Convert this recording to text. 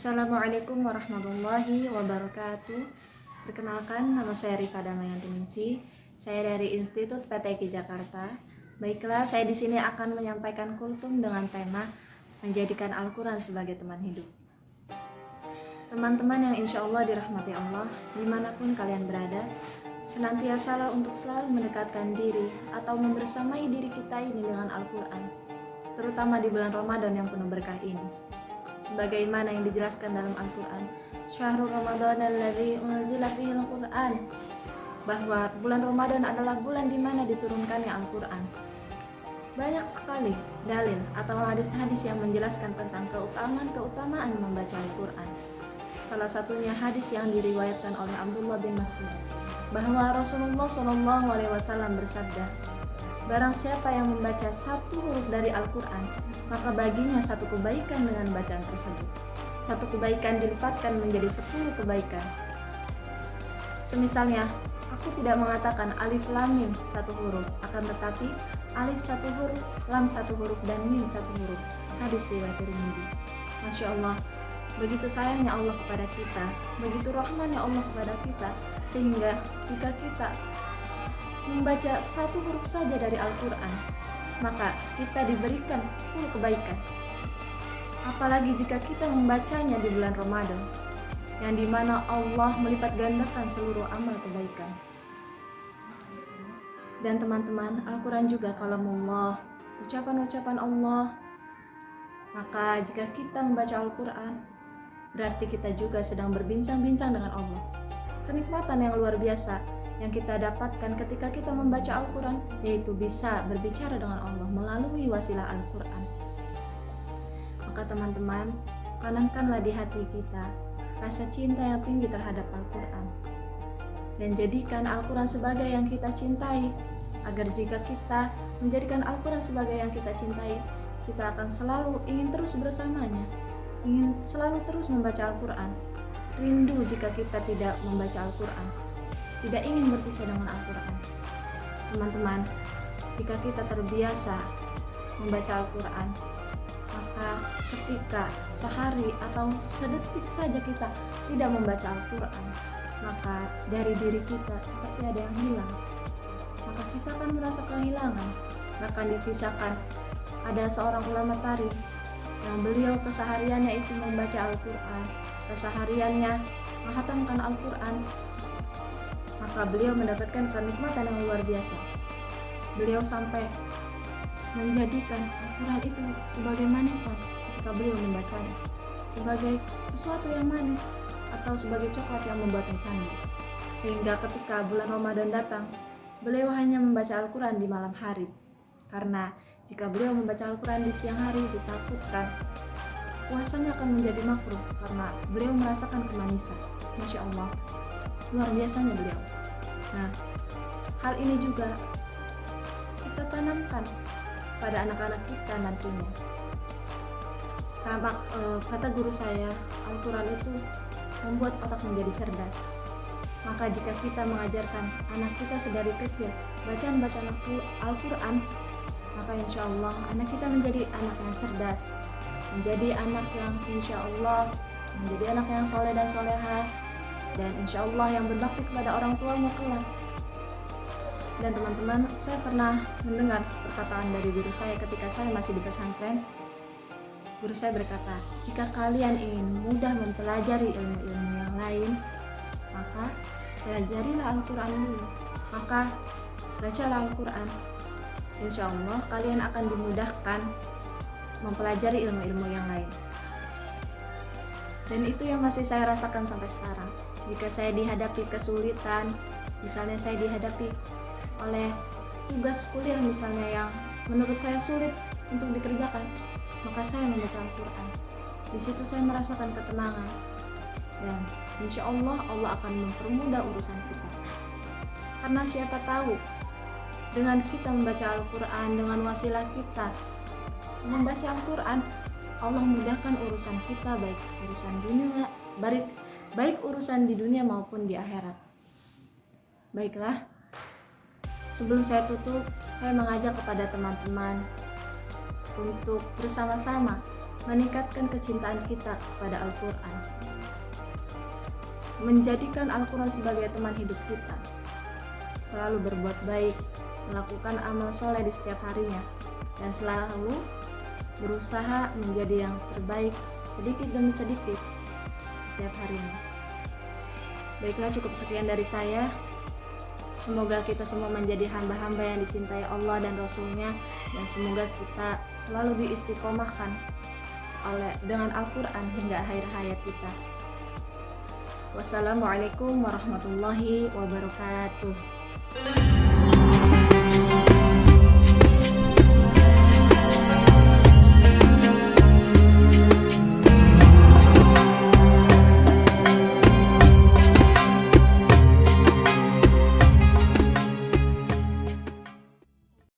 Assalamualaikum warahmatullahi wabarakatuh. Perkenalkan, nama saya Rifa Damayanti. Saya dari Institut PTQ Jakarta. Baiklah, saya di sini akan menyampaikan kultum dengan tema menjadikan Al-Quran sebagai teman hidup. Teman-teman yang insya Allah dirahmati Allah, dimanapun kalian berada, senantiasalah untuk selalu mendekatkan diri atau membersamai diri kita ini dengan Al-Quran, terutama di bulan Ramadan yang penuh berkah ini. Sebagaimana yang dijelaskan dalam Al-Quran, Syahrul Ramadan alladzi unzila fihi Al-Quran, bahwa bulan Ramadan adalah bulan di mana diturunkannya Al-Quran. Banyak sekali dalil atau hadis-hadis yang menjelaskan tentang keutamaan membaca Al-Quran. Salah satunya hadis yang diriwayatkan oleh Abdullah bin Mas'ud, bahwa Rasulullah SAW bersabda, barang siapa yang membaca satu huruf dari Al-Quran, maka baginya satu kebaikan dengan bacaan tersebut. Satu kebaikan dilipatkan menjadi 10 kebaikan. Semisalnya, aku tidak mengatakan alif lam mim satu huruf, akan tetapi alif satu huruf, lam satu huruf, dan mim satu huruf. Hadis riwayat Tirmidzi. Masya Allah, begitu sayangnya Allah kepada kita, begitu rahmannya Allah kepada kita, sehingga jika kita membaca satu huruf saja dari Al-Quran, maka kita diberikan 10 kebaikan. Apalagi jika kita membacanya di bulan Ramadan, yang dimana Allah melipat gandakan seluruh amal kebaikan. Dan teman-teman, Al-Quran juga kalamullah, ucapan-ucapan Allah. Maka jika kita membaca Al-Quran, berarti kita juga sedang berbincang-bincang dengan Allah. Kenikmatan yang luar biasa yang kita dapatkan ketika kita membaca Al-Quran, yaitu bisa berbicara dengan Allah melalui wasilah Al-Quran. Maka teman-teman, tanamkanlah di hati kita rasa cinta yang tinggi terhadap Al-Quran, dan jadikan Al-Quran sebagai yang kita cintai, agar jika kita menjadikan Al-Quran sebagai yang kita cintai, kita akan selalu ingin terus bersamanya, ingin selalu terus membaca Al-Quran. Rindu jika kita tidak membaca Al-Quran, tidak ingin berpisah dengan Al-Quran. Teman-teman, jika kita terbiasa membaca Al-Quran, maka ketika sehari atau sedetik saja kita tidak membaca Al-Quran, maka dari diri kita seperti ada yang hilang. Maka kita akan merasa kehilangan. Bahkan dikisahkan ada seorang ulama tarikh yang beliau kesehariannya itu membaca Al-Quran, kesehariannya menghatamkan Al-Quran, maka beliau mendapatkan kenikmatan yang luar biasa. Beliau sampai menjadikan Al-Quran itu sebagai manisan ketika beliau membacanya, sebagai sesuatu yang manis atau sebagai coklat yang membuatnya candu. Sehingga ketika bulan Ramadan datang, beliau hanya membaca Al-Quran di malam hari, karena jika beliau membaca Al-Quran di siang hari ditakutkan puasanya akan menjadi makruh karena beliau merasakan kemanisan. Masya Allah, luar biasanya beliau. Nah, hal ini juga kita tanamkan pada anak-anak kita nantinya. Kata guru saya, Al-Quran itu membuat otak menjadi cerdas. Maka jika kita mengajarkan anak kita sedari kecil bacaan-bacaan Al-Quran, maka insya Allah anak kita menjadi anak yang cerdas, menjadi anak yang insya Allah menjadi anak yang soleh dan soleha, dan insya Allah yang berbakti kepada orang tuanya kelak. Dan teman-teman, saya pernah mendengar perkataan dari guru saya ketika saya masih di pesantren. Guru saya berkata, jika kalian ingin mudah mempelajari ilmu-ilmu yang lain, maka pelajarilah Al-Quran dulu, maka bacalah Al-Quran. Insya Allah kalian akan dimudahkan mempelajari ilmu-ilmu yang lain. Dan itu yang masih saya rasakan sampai sekarang. Jika saya dihadapi kesulitan, misalnya saya dihadapi oleh tugas kuliah misalnya yang menurut saya sulit untuk dikerjakan, maka saya membaca Al-Quran. Di situ saya merasakan ketenangan, dan insya Allah Allah akan mempermudah urusan kita. Karena siapa tahu dengan kita membaca Al-Quran, dengan wasilah kita membaca Al-Quran, Allah mudahkan urusan kita, baik urusan dunia, baik urusan di dunia maupun di akhirat. Baiklah, sebelum saya tutup, saya mengajak kepada teman-teman untuk bersama-sama meningkatkan kecintaan kita kepada Al-Quran, menjadikan Al-Quran sebagai teman hidup kita, selalu berbuat baik, melakukan amal soleh di setiap harinya, dan selalu berusaha menjadi yang terbaik sedikit demi sedikit setiap harinya. Baiklah, cukup sekian dari saya. Semoga kita semua menjadi hamba-hamba yang dicintai Allah dan Rasul-Nya, dan semoga kita selalu diistiqomahkan dengan Al-Quran hingga akhir hayat kita. Wassalamualaikum warahmatullahi wabarakatuh.